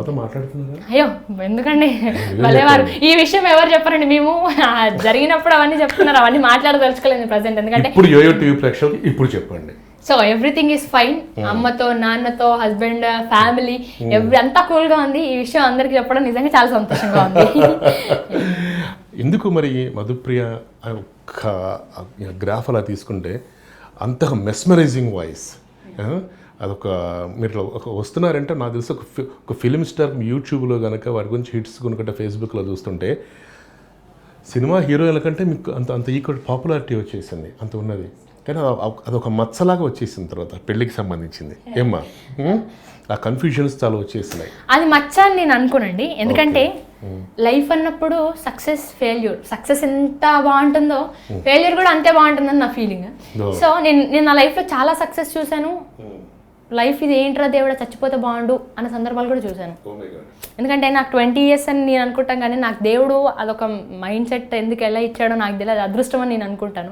అమ్మతో మాట్లాడుతున్నారా? అయ్యో ఎందుకండి భలేవారు, ఈ విషయం ఎవరు చెప్పారండి, మేము జరిగినప్పుడు అవన్నీ చెప్తున్నారు, అవన్నీ మాట్లాడదలుచుకోలేదు ప్రజెంట్. ఎందుకంటే ఇప్పుడు యోయో టీవీ ప్రేక్షకులకి ఇప్పుడు చెప్పండి. సో ఎవ్రీథింగ్ ఈజ్ ఫైన్, అమ్మతో నాన్నతో హస్బెండ్ ఫ్యామిలీ అంతా కూల్గా ఉంది. ఈ విషయం అందరికి చెప్పడం నిజంగా చాలా సంతోషంగా ఉంది. ఎందుకు మరి మధుప్రియ ఒక్క గ్రాఫ్ అలా తీసుకుంటే అంతగా మెస్మరైజింగ్ వాయిస్, అదొక మీరు వస్తున్నారంటే నాకు తెలిసి ఒక ఫిలిం స్టార్ యూట్యూబ్లో కనుక వారి గురించి హిట్స్ కొనుక్కుంటే ఫేస్బుక్లో చూస్తుంటే సినిమా హీరోయిన్ల కంటే మీకు అంత ఈక్వల్ పాపులారిటీ వచ్చేసింది, అంత ఉన్నది. కానీ అదొక మచ్చలాగా వచ్చేసిన తర్వాత పెళ్ళికి సంబంధించింది ఏమ్మా, ఆ కన్ఫ్యూజన్స్ చాలా వచ్చేసినాయి. అది మచ్చ అని నేను అనుకోనండి, ఎందుకంటే లైఫ్ అన్నప్పుడు సక్సెస్ ఎంత బాగుంటుందో ఫెయిల్యూర్ కూడా అంతే బాగుంటుందని నా ఫీలింగ్. సో నేను నా లైఫ్లో చాలా సక్సెస్ చూశాను. లైఫ్ ఇది ఏంట్రా దేవుడా చచ్చిపోతే బాగుండు అన్న సందర్భాలు కూడా చూశాను. ఎందుకంటే నాకు 20 years అని నేను అనుకుంటాను, కానీ నాకు దేవుడు అదొక మైండ్ సెట్ ఎందుకు ఎలా ఇచ్చాడో నాకు తెలియదు, అదృష్టం అని నేను అనుకుంటాను.